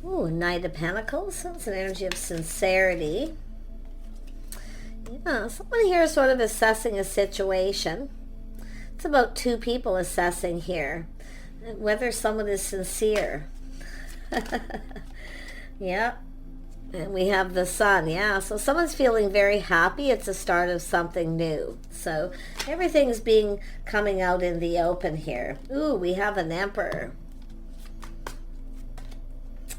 Ooh, Knight of Pentacles. That's an energy of sincerity. Yeah, someone here is sort of assessing a situation. It's about two people assessing here, whether someone is sincere. Yeah. And we have the Sun. Yeah, so someone's feeling very happy. It's the start of something new. So everything's coming out in the open here. Ooh, we have an Emperor.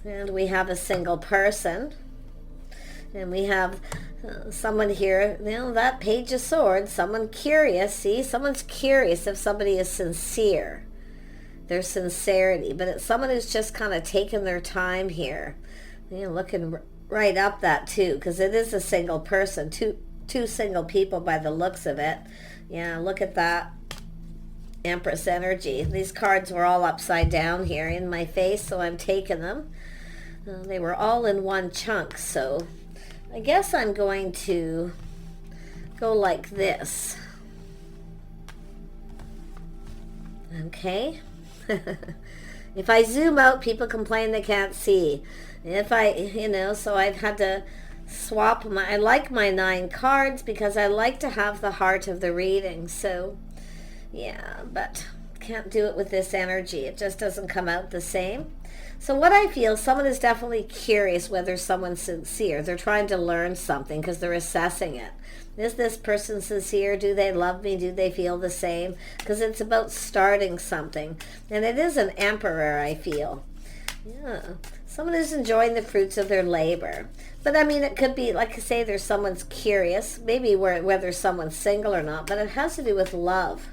And we have a single person. And we have someone here, that Page of Swords, someone curious. See, someone's curious if somebody is sincere. Their sincerity. But it's someone who's just kind of taken their time here. Looking right up that too, because it is a single person. Two single people by the looks of it. Yeah, look at that. Empress energy. These cards were all upside down here in my face, so I'm taking them. They were all in one chunk, so I guess I'm going to go like this. Okay. If I zoom out, people complain they can't see. If I, so I've had to swap I like my 9 cards because I like to have the heart of the reading. So, yeah, but can't do it with this energy. It just doesn't come out the same. So what I feel, someone is definitely curious whether someone's sincere. They're trying to learn something because they're assessing it. Is this person sincere? Do they love me? Do they feel the same? Because it's about starting something. And it is an Emperor, I feel. Yeah. Someone who's enjoying the fruits of their labor. But I mean, it could be, like I say, there's someone's curious, maybe whether someone's single or not, but it has to do with love.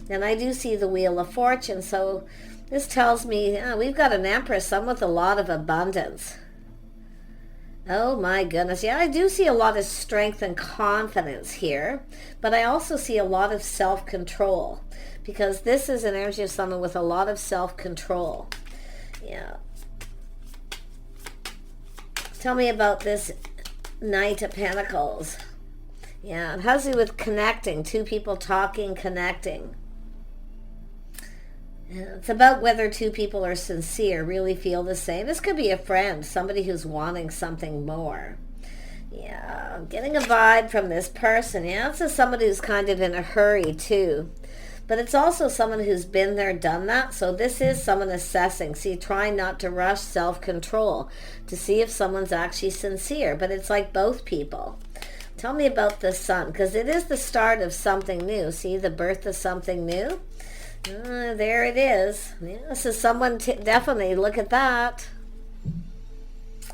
And I do see the Wheel of Fortune, so this tells me we've got an Empress, someone with a lot of abundance. Oh my goodness. Yeah, I do see a lot of strength and confidence here, but I also see a lot of self-control, because this is an energy of someone with a lot of self-control. Yeah. Tell me about this Knight of Pentacles. Yeah, it has to do with connecting, two people talking, connecting. It's about whether two people are sincere, really feel the same. This could be a friend, somebody who's wanting something more. Yeah, I'm getting a vibe from this person. Yeah, this is somebody who's kind of in a hurry too. But it's also someone who's been there, done that. So this is someone assessing. See, trying not to rush, self-control to see if someone's actually sincere. But it's like both people. Tell me about the Sun, because it is the start of something new. See, the birth of something new. There it is. Yeah, so someone definitely, look at that.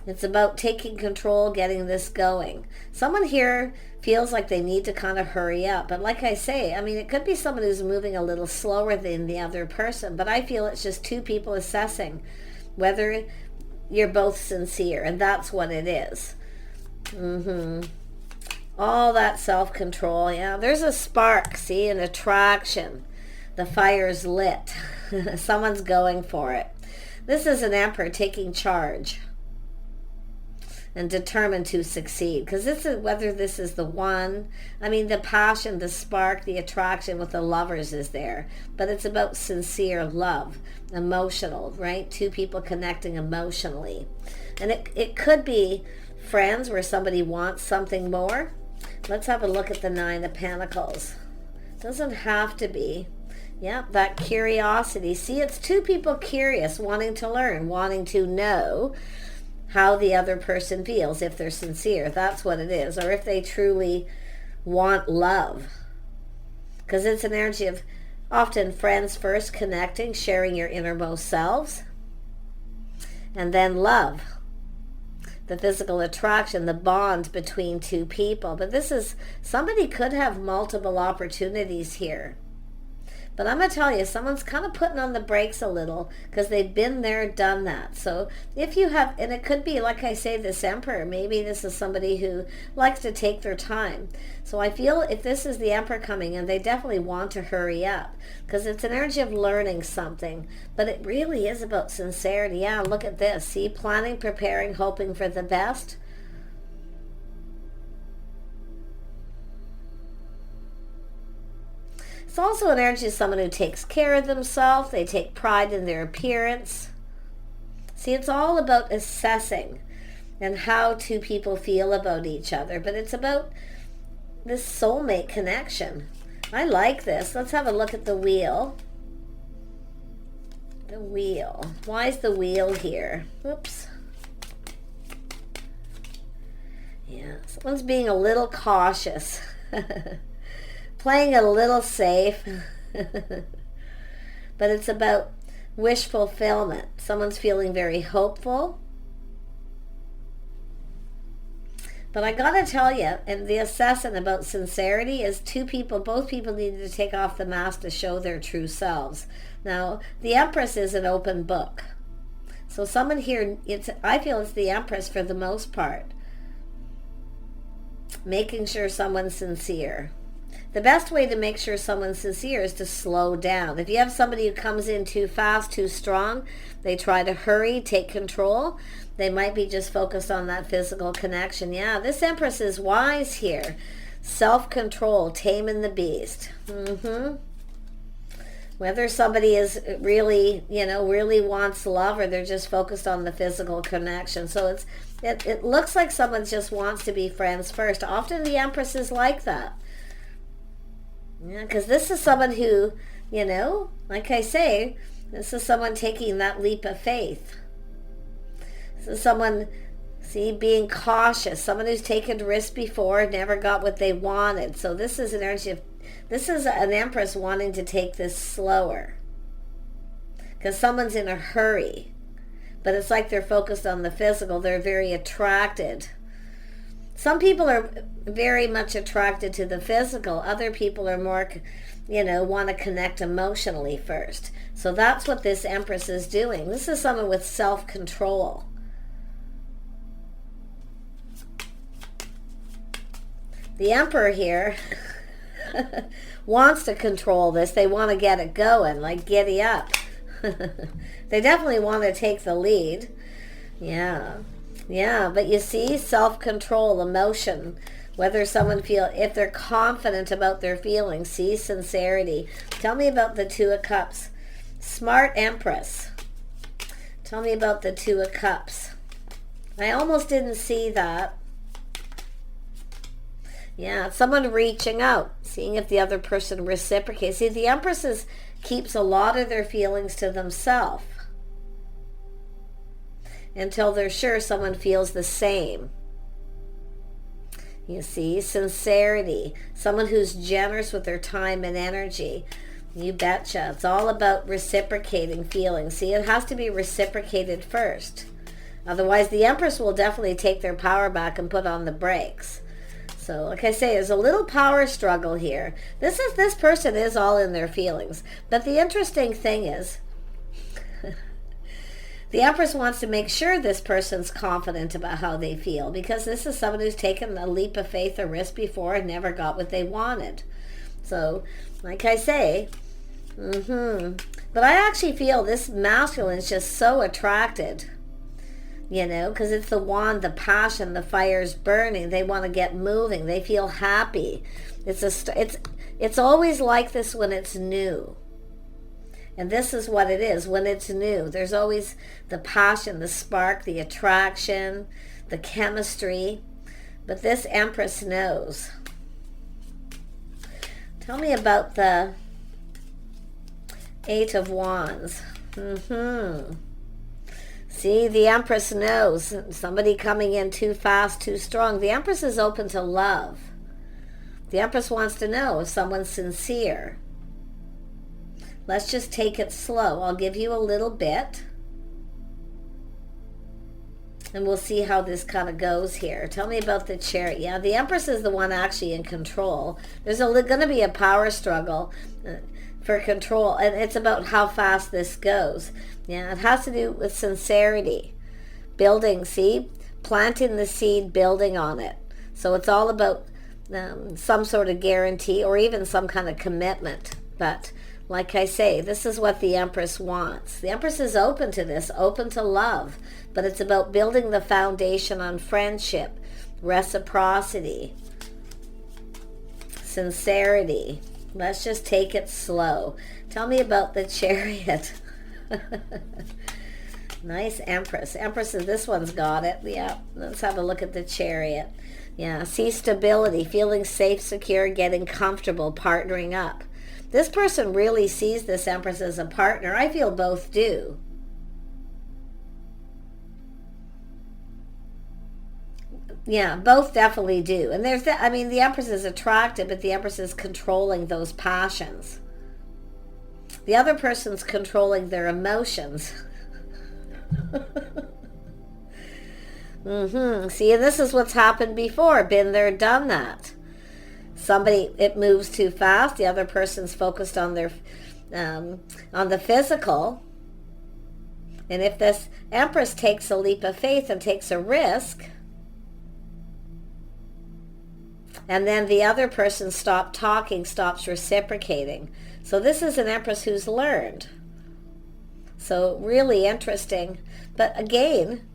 It's about taking control, getting this going. Someone here feels like they need to kind of hurry up. But like I say, I mean, it could be someone who's moving a little slower than the other person. But I feel it's just two people assessing whether you're both sincere. And that's what it is. All that self-control. Yeah, there's a spark, see, an attraction. The fire's lit. Someone's going for it. This is an Emperor taking charge and determined to succeed, because this is whether this is the one. I mean, the passion, the spark, the attraction with the lovers is there, but it's about sincere love, emotional, right? Two people connecting emotionally. And it could be friends where somebody wants something more. Let's have a look at the 9 of Pentacles. Doesn't have to be. Yeah, that curiosity. See, it's two people curious, wanting to learn, wanting to know how the other person feels, if they're sincere. That's what it is. Or if they truly want love. Because it's an energy of often friends first, connecting, sharing your innermost selves. And then love. The physical attraction, the bond between two people. But this is, somebody could have multiple opportunities here. But I'm going to tell you, someone's kind of putting on the brakes a little because they've been there, done that. So if you have, and it could be, like I say, this Emperor, maybe this is somebody who likes to take their time. So I feel if this is the Emperor coming in, they definitely want to hurry up because it's an energy of learning something. But it really is about sincerity. Yeah, look at this. See, planning, preparing, hoping for the best. It's also an energy of someone who takes care of themselves. They take pride in their appearance. See, it's all about assessing and how two people feel about each other, but it's about this soulmate connection. I like this. Let's have a look at the wheel. The wheel. Why is the wheel here? Whoops. Yeah, someone's being a little cautious. Playing a little safe. But it's about wish fulfillment. Someone's feeling very hopeful. But I gotta tell you, and the assessment about sincerity is both people need to take off the mask to show their true selves. Now, the Empress is an open book. So someone here, I feel it's the Empress for the most part. Making sure someone's sincere. The best way to make sure someone's sincere is to slow down. If you have somebody who comes in too fast, too strong, they try to hurry, take control, they might be just focused on that physical connection. Yeah, this Empress is wise here. Self-control, taming the beast. Whether somebody is really, really wants love, or they're just focused on the physical connection. So it looks like someone just wants to be friends first. Often the Empress is like that. Yeah, because this is someone who, like I say, this is someone taking that leap of faith. This is someone, being cautious. Someone who's taken risks before, never got what they wanted. So this is an energy of, this is an Empress wanting to take this slower. Because someone's in a hurry. But it's like they're focused on the physical. They're very attracted. Some people are very much attracted to the physical. Other people are more, want to connect emotionally first. So that's what this Empress is doing. This is someone with self-control. The Emperor here wants to control this. They want to get it going, like giddy up. They definitely want to take the lead. Yeah, but you see, self-control, emotion, whether someone if they're confident about their feelings, sincerity. Tell me about the Two of Cups. Smart Empress. Tell me about the Two of Cups. I almost didn't see that. Yeah, someone reaching out, seeing if the other person reciprocates. See, the Empress keeps a lot of their feelings to themselves until they're sure someone feels the same. You see, sincerity, someone who's generous with their time and energy. You betcha. It's all about reciprocating feelings. See, it has to be reciprocated first. Otherwise, the Empress will definitely take their power back and put on the brakes. So, like I say, there's a little power struggle here. This person is all in their feelings. But the interesting thing is, the Empress wants to make sure this person's confident about how they feel, because this is someone who's taken a leap of faith, a risk before, and never got what they wanted. So, like I say, but I actually feel this masculine is just so attracted, because it's the wand, the passion, the fire's burning. They want to get moving. They feel happy. It's always like this when it's new. And this is what it is when it's new. There's always the passion, the spark, the attraction, the chemistry. But this Empress knows. Tell me about the Eight of Wands. See, the Empress knows. Somebody coming in too fast, too strong. The Empress is open to love. The Empress wants to know if someone's sincere. Let's just take it slow. I'll give you a little bit. And we'll see how this kind of goes here. Tell me about the Chariot. Yeah, the Empress is the one actually in control. There's going to be a power struggle for control. And it's about how fast this goes. Yeah, it has to do with sincerity. Building, see? Planting the seed, building on it. So it's all about some sort of guarantee or even some kind of commitment. But like I say, this is what the Empress wants. The Empress is open to this, open to love. But it's about building the foundation on friendship, reciprocity, sincerity. Let's just take it slow. Tell me about the Chariot. Nice Empress. Empress, this one's got it. Yeah, let's have a look at the Chariot. Yeah, see stability, feeling safe, secure, getting comfortable, partnering up. This person really sees this Empress as a partner. I feel both do. Yeah, both definitely do. And there's I mean, the Empress is attractive, but the Empress is controlling those passions. The other person's controlling their emotions. See, and this is what's happened before. Been there, done that. Somebody, it moves too fast. The other person's focused on their, on the physical. And if this Empress takes a leap of faith and takes a risk, and then the other person stops talking, stops reciprocating. So this is an Empress who's learned. So really interesting. But again,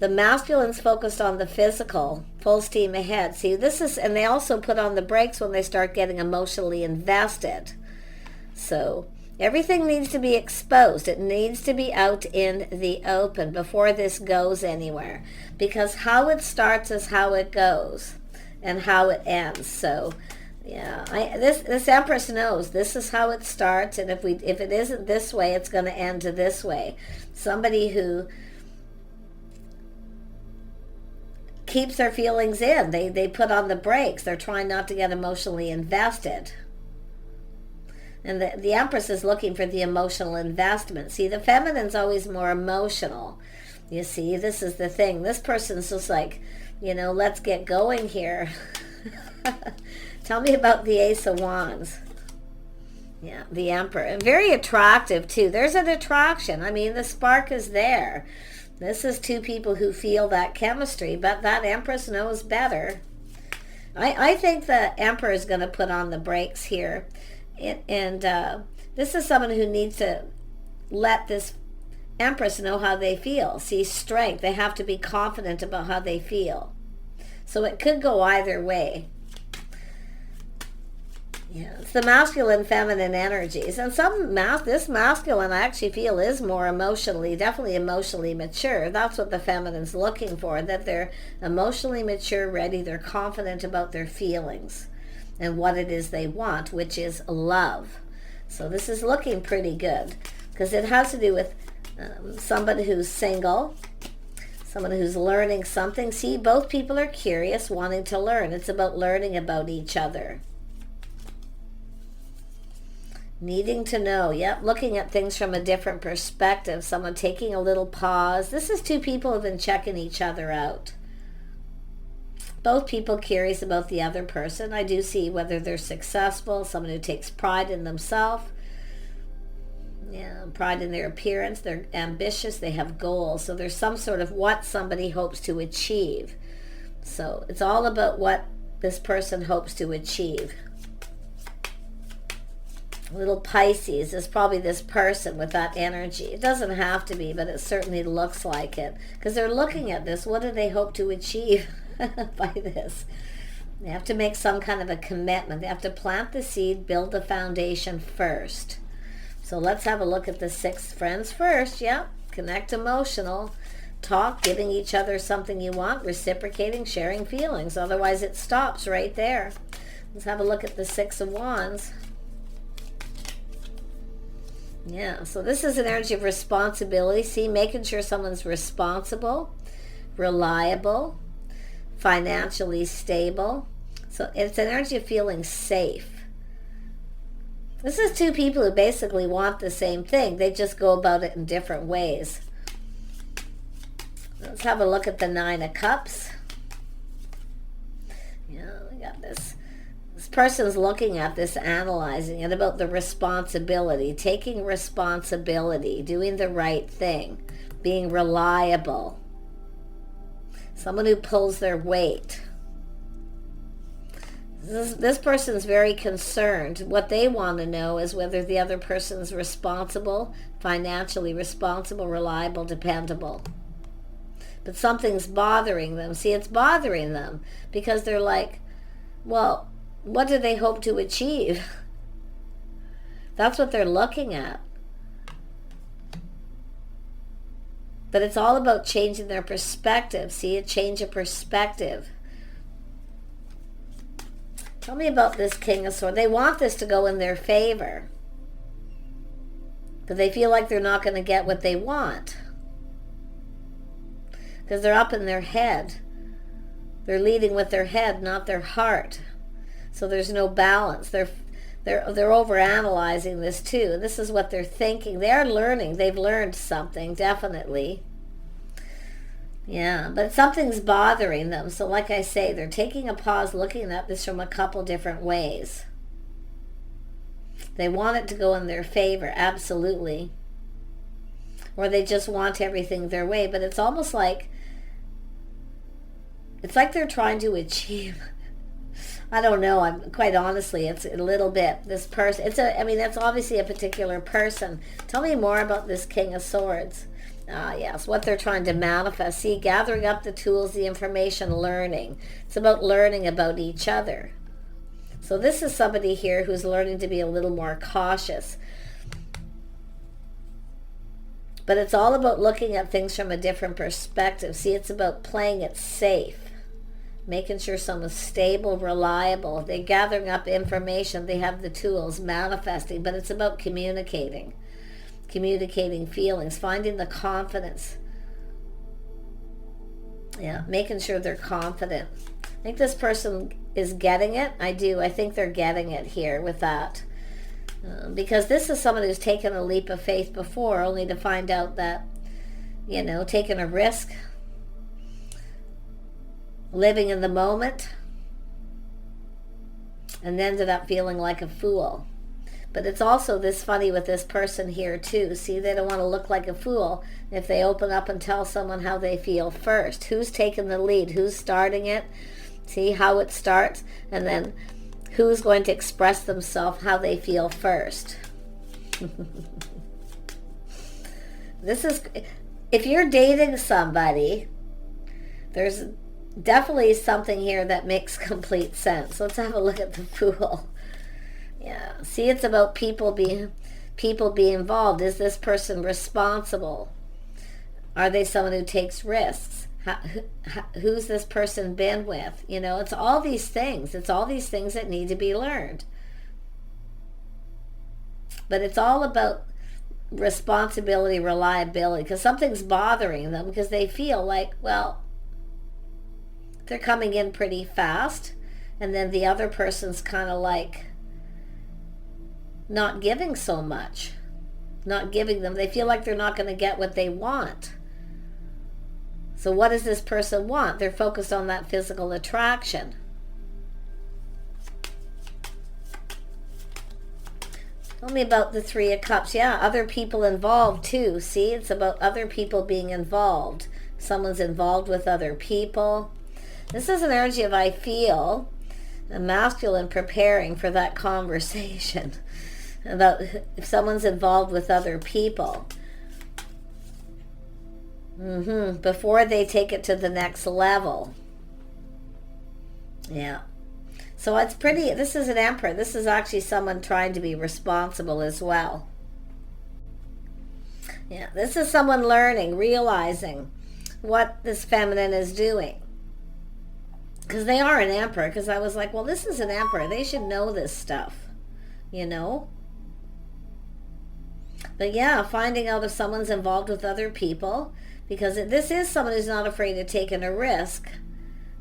the masculine's focused on the physical, full steam ahead. See, this is, and they also put on the brakes when they start getting emotionally invested. So everything needs to be exposed. It needs to be out in the open before this goes anywhere. Because how it starts is how it goes and how it ends. So yeah, this Empress knows this is how it starts, and if it isn't this way, it's going to end this way. Somebody who keeps their feelings in, they put on the brakes. They're trying not to get emotionally invested. And the Empress is looking for the emotional investment. See, the feminine's always more emotional. You see, this is the thing. This person's just like, let's get going here. Tell me about the Ace of Wands. Yeah, the Emperor. And very attractive, too. There's an attraction. I mean, the spark is there. This is two people who feel that chemistry, but that Empress knows better. I think the Emperor is going to put on the brakes here. And this is someone who needs to let this Empress know how they feel. See, strength. They have to be confident about how they feel. So it could go either way. Yeah, it's the masculine, feminine energies. And this masculine, I actually feel, is more definitely emotionally mature. That's what the feminine's looking for, that they're emotionally mature, ready, they're confident about their feelings and what it is they want, which is love. So this is looking pretty good because it has to do with somebody who's single, someone who's learning something. See, both people are curious, wanting to learn. It's about learning about each other. Needing to know, yep, looking at things from a different perspective, someone taking a little pause. This is two people who have been checking each other out. Both people curious about the other person. I do see whether they're successful, someone who takes pride in themselves. Yeah, pride in their appearance. They're ambitious, they have goals. So there's some sort of what somebody hopes to achieve. So it's all about what this person hopes to achieve. Little Pisces is probably this person with that energy. It doesn't have to be, but it certainly looks like it. Because they're looking at this. What do they hope to achieve by this? They have to make some kind of a commitment. They have to plant the seed, build the foundation first. So let's have a look at the 6 friends first. Yeah, connect emotional. Talk, giving each other something you want, reciprocating, sharing feelings. Otherwise it stops right there. Let's have a look at the 6 of Wands. Yeah, so this is an energy of responsibility. See, making sure someone's responsible, reliable, financially stable. So it's an energy of feeling safe. This is two people who basically want the same thing. They just go about it in different ways. Let's have a look at the 9 of Cups. Yeah, we got this. This person's looking at this, analyzing it, about the responsibility, taking responsibility, doing the right thing, being reliable. Someone who pulls their weight. This person's very concerned. What they want to know is whether the other person's responsible, financially responsible, reliable, dependable. But something's bothering them. See, it's bothering them because they're like, well, what do they hope to achieve? That's what they're looking at. But it's all about changing their perspective. See, a change of perspective. Tell me about this King of Swords. They want this to go in their favor, but they feel like they're not going to get what they want because they're up in their head. They're leading with their head, not their heart. So there's no balance. They're overanalyzing this too. And this is what they're thinking. They're learning. They've learned something, definitely. Yeah, but something's bothering them. So like I say, they're taking a pause, looking at this from a couple different ways. They want it to go in their favor, absolutely. Or they just want everything their way. But it's almost like, it's like they're trying to achieve, I don't know, I'm quite honestly, it's a little bit, this person, that's obviously a particular person. Tell me more about this King of Swords. Yes, what they're trying to manifest. See, gathering up the tools, the information, learning. It's about learning about each other. So this is somebody here who's learning to be a little more cautious. But it's all about looking at things from a different perspective. See, it's about playing it safe. Making sure someone's stable, reliable. They're gathering up information. They have the tools, manifesting. But it's about communicating. Communicating feelings. Finding the confidence. Yeah, making sure they're confident. I think this person is getting it. I do. I think they're getting it here with that. Because this is someone who's taken a leap of faith before, only to find out that, taking a risk, living in the moment, and ended up feeling like a fool. But it's also this funny with this person here too. See, they don't want to look like a fool if they open up and tell someone how they feel first. Who's taking the lead? Who's starting it? See how it starts, and then who's going to express themselves how they feel first. This is, if you're dating somebody, there's definitely something here that makes complete sense. Let's have a look at the Fool. Yeah, see, it's about people being involved. Is this person responsible? Are they someone who takes risks? Who's this person been with? It's all these things. It's all these things that need to be learned. But it's all about responsibility, reliability, because something's bothering them, because they feel like, well, they're coming in pretty fast, and then the other person's kind of like not giving so much, not giving them. They feel like they're not going to get what they want. So what does this person want? They're focused on that physical attraction. Tell me about the Three of Cups. Yeah, other people involved too. See, it's about other people being involved. Someone's involved with other people. This is an energy of, I feel, a masculine preparing for that conversation about if someone's involved with other people. Before they take it to the next level. Yeah. So it's pretty, this is an Emperor. This is actually someone trying to be responsible as well. Yeah, this is someone learning, realizing what this feminine is doing. Because they are an Emperor. Because I was like, well, this is an Emperor. They should know this stuff. But yeah, finding out if someone's involved with other people. Because this is someone who's not afraid of taking a risk.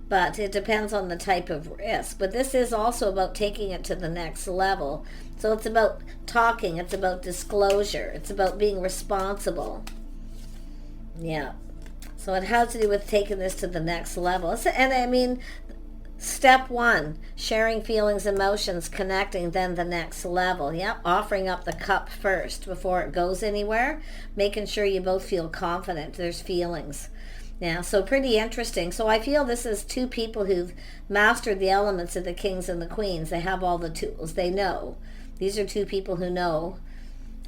But it depends on the type of risk. But this is also about taking it to the next level. So it's about talking. It's about disclosure. It's about being responsible. Yeah. So it has to do with taking this to the next level. And I mean, step one, sharing feelings, emotions, connecting, then the next level. Yep, offering up the cup first before it goes anywhere. Making sure you both feel confident. There's feelings. Yeah, so pretty interesting. So I feel this is two people who've mastered the elements of the kings and the queens. They have all the tools. They know. These are two people who know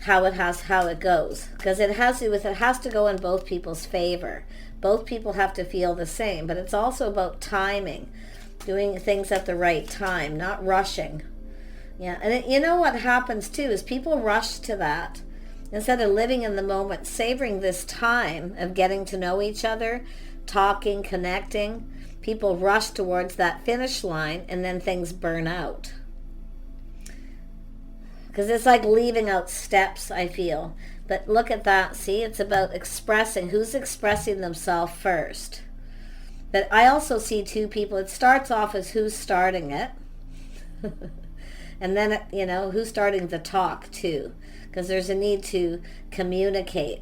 how it goes. Because it has to go in both people's favor. Both people have to feel the same. But it's also about timing. Doing things at the right time, not rushing. Yeah, and you know what happens too is people rush to that. Instead of living in the moment, savoring this time of getting to know each other, talking, connecting, people rush towards that finish line and then things burn out. Because it's like leaving out steps, I feel. But look at that. See, it's about expressing. Who's expressing themselves first? But I also see two people. It starts off as who's starting it. And then, who's starting the talk too. Because there's a need to communicate.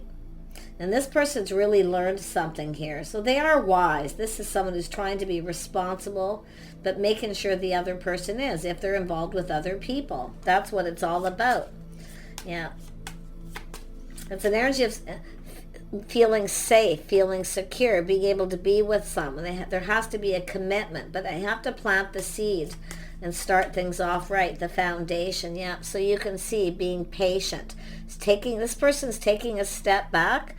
And this person's really learned something here. So they are wise. This is someone who's trying to be responsible, but making sure the other person is, if they're involved with other people. That's what it's all about. Yeah. It's an energy of feeling safe, feeling secure, being able to be with someone. There has to be a commitment, but they have to plant the seed and start things off right, the foundation. Yeah, so you can see being patient. This person's taking a step back.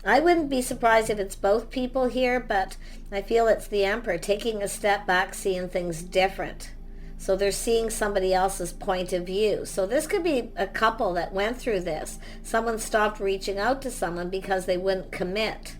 I wouldn't be surprised if it's both people here, but I feel it's the Emperor taking a step back, seeing things different. So they're seeing somebody else's point of view. So this could be a couple that went through this. Someone stopped reaching out to someone because they wouldn't commit.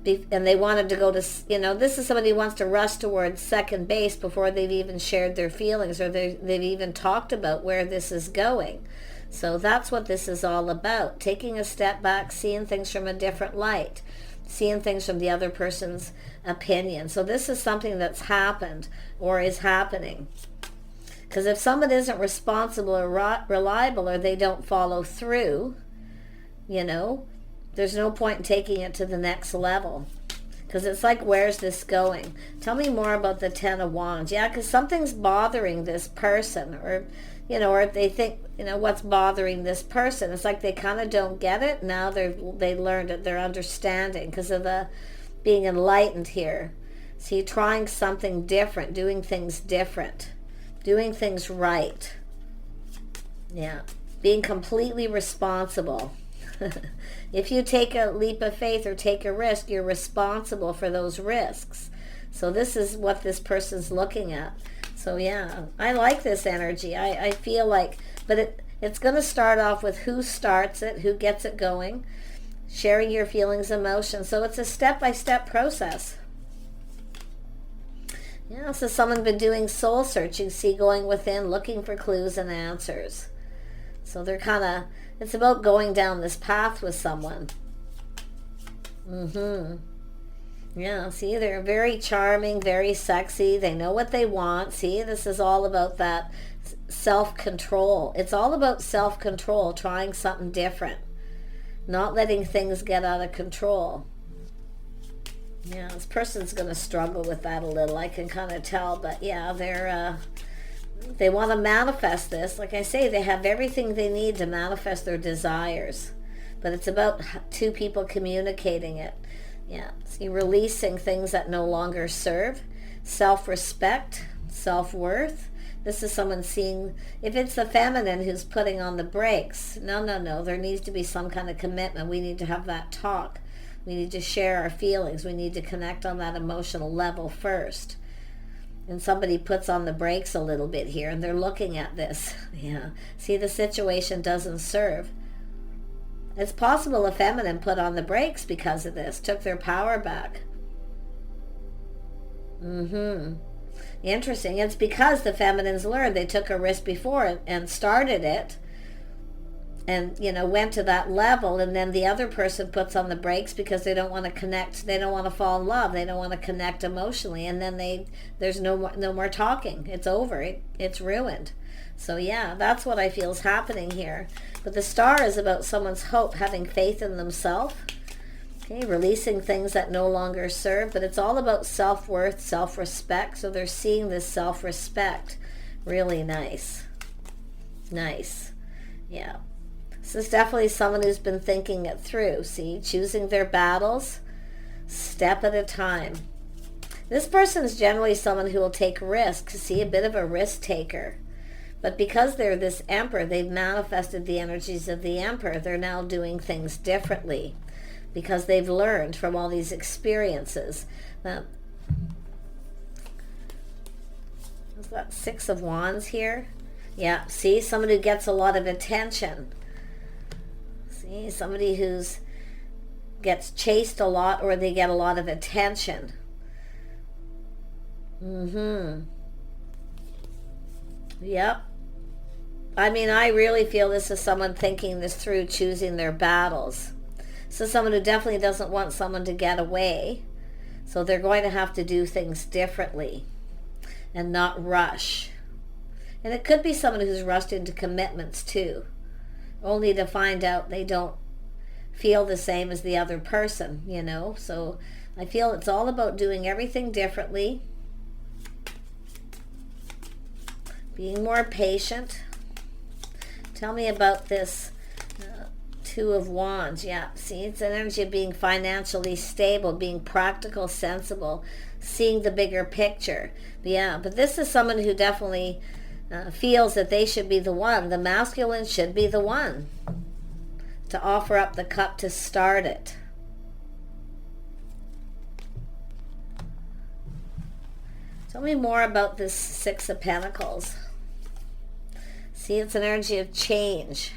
And they wanted to go to, this is somebody who wants to rush towards second base before they've even shared their feelings, or they've even talked about where this is going. So that's what this is all about. Taking a step back, seeing things from a different light, seeing things from the other person's opinion. So this is something that's happened or is happening. Because if someone isn't responsible or reliable, or they don't follow through, there's no point in taking it to the next level. Because it's like, where's this going? Tell me more about the Ten of Wands. Yeah, because something's bothering this person, or they think, what's bothering this person. It's like they kind of don't get it. Now they learned it. They're understanding because of the being enlightened here. See, trying something different, doing things different, doing things right. Yeah, being completely responsible. If you take a leap of faith or take a risk, you're responsible for those risks. So this is what this person's looking at. So yeah, I like this energy. I feel like, but it's going to start off with who starts it, who gets it going, sharing your feelings, emotions. So it's a step-by-step process. Yeah, so someone's been doing soul searching, see, going within, looking for clues and answers. So they're kind of, it's about going down this path with someone. Yeah, see, they're very charming, very sexy. They know what they want. See, this is all about that self-control. It's all about self-control, trying something different, not letting things get out of control. Yeah, this person's going to struggle with that a little. I can kind of tell, but yeah, they want to manifest this. Like I say, they have everything they need to manifest their desires. But it's about two people communicating it. Yeah, see, releasing things that no longer serve. Self-respect, self-worth. This is someone seeing, if it's the feminine who's putting on the brakes, no. There needs to be some kind of commitment. We need to have that talk. We need to share our feelings. We need to connect on that emotional level first. And somebody puts on the brakes a little bit here, and they're looking at this. Yeah. See, the situation doesn't serve. It's possible a feminine put on the brakes because of this, took their power back. Interesting. It's because the feminines learned. They took a risk before and started it, and went to that level, and then the other person puts on the brakes because they don't want to connect, they don't want to fall in love, they don't want to connect emotionally, and then there's no more talking. It's over. It's ruined. So yeah, that's what I feel is happening here. But the star is about someone's hope, having faith in themselves, okay, releasing things that no longer serve. But it's all about self-worth, self-respect. So they're seeing this self-respect. Really nice. Nice. Yeah. This is definitely someone who's been thinking it through. See, choosing their battles, step at a time. This person is generally someone who will take risks. See, a bit of a risk taker. But because they're this Emperor, they've manifested the energies of the Emperor. They're now doing things differently because they've learned from all these experiences. Now, is that Six of Wands here? Yeah, see, someone who gets a lot of attention. See, somebody who's gets chased a lot, or they get a lot of attention. Yep. I mean, I really feel this is someone thinking this through, choosing their battles. So someone who definitely doesn't want someone to get away. So they're going to have to do things differently and not rush. And it could be someone who's rushed into commitments too, only to find out they don't feel the same as the other person, you know. So I feel it's all about doing everything differently, being more patient. Tell me about this Two of Wands. Yeah, see, it's an energy of being financially stable, being practical, sensible, seeing the bigger picture. Yeah, but this is someone who definitely feels that they should be the one. The masculine should be the one to offer up the cup to start it. Tell me more about this Six of Pentacles. See, it's an energy of change.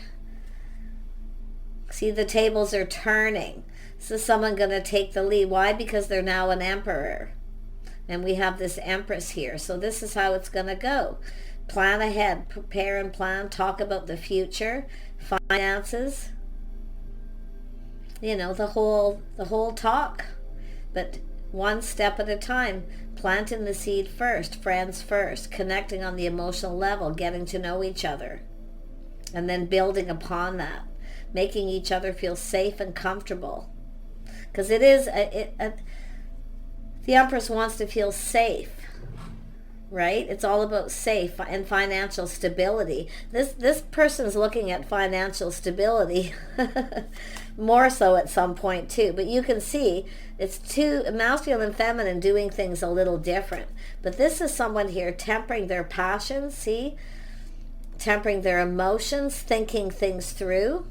See, the tables are turning. This is someone going to take the lead. Why? Because they're now an emperor. And we have this empress here. So this is how it's going to go. Plan ahead. Prepare and plan. Talk about the future. Finances. You know, the whole talk. But one step at a time. Planting the seed first. Friends first. Connecting on the emotional level. Getting to know each other. And then building upon that. Making each other feel safe and comfortable. Because it is, the Empress wants to feel safe, right? It's all about safe and financial stability. This person's looking at financial stability more so at some point too. But you can see it's two, masculine and feminine, doing things a little different. But this is someone here tempering their passions, see? Tempering their emotions, thinking things through.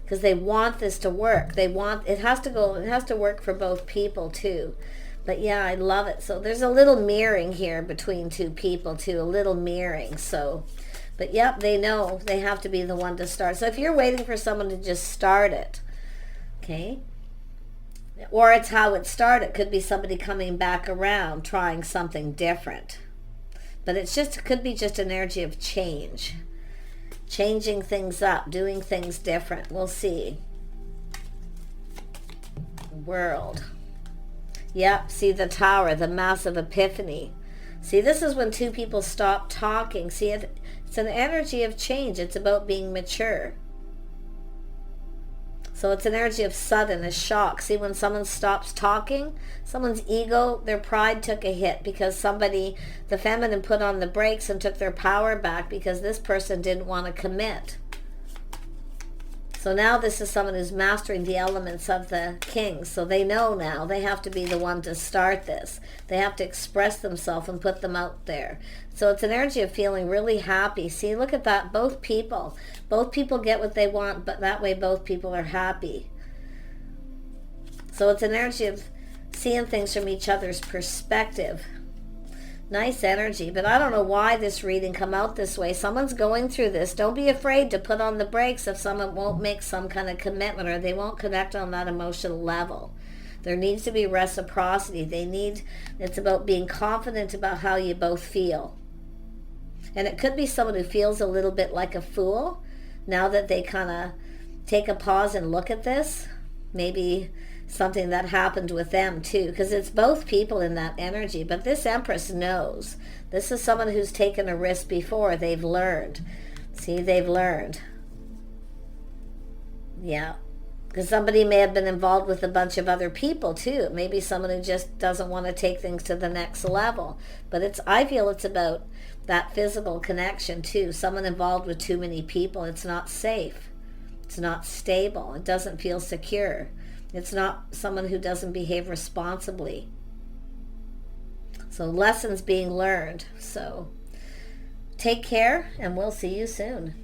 Because they want this to work. It has to work for both people too. But yeah, I love it. So there's a little mirroring here between two people too, a little mirroring. So, but yep, they know they have to be the one to start. So if you're waiting for someone to just start it, okay, or it's how it started, could be somebody coming back around, trying something different. But it could be just an energy of change. Changing things up, doing things different. We'll see. World. Yep, see the Tower, the massive epiphany. See, this is when two people stop talking. See, it's an energy of change. It's about being mature. So it's an energy of sudden, a shock. See, when someone stops talking, someone's ego, their pride took a hit because somebody, the feminine, put on the brakes and took their power back because this person didn't want to commit. So now this is someone who's mastering the elements of the King. So they know now they have to be the one to start this. They have to express themselves and put them out there. So it's an energy of feeling really happy. See, look at that. Both people get what they want, but that way both people are happy. So it's an energy of seeing things from each other's perspective. Nice energy, but I don't know why this reading come out this way. Someone's going through this. Don't be afraid to put on the brakes if someone won't make some kind of commitment or they won't connect on that emotional level. There needs to be reciprocity. It's about being confident about how you both feel. And it could be someone who feels a little bit like a fool now that they kind of take a pause and look at this. Maybe something that happened with them too, because it's both people in that energy. But this Empress knows. This is someone who's taken a risk before. They've learned. See, they've learned. Yeah. Because somebody may have been involved with a bunch of other people too. Maybe someone who just doesn't want to take things to the next level. But I feel it's about that physical connection too. Someone involved with too many people. It's not safe. It's not stable. It doesn't feel secure. It's not someone who doesn't behave responsibly. So lessons being learned. So take care, and we'll see you soon.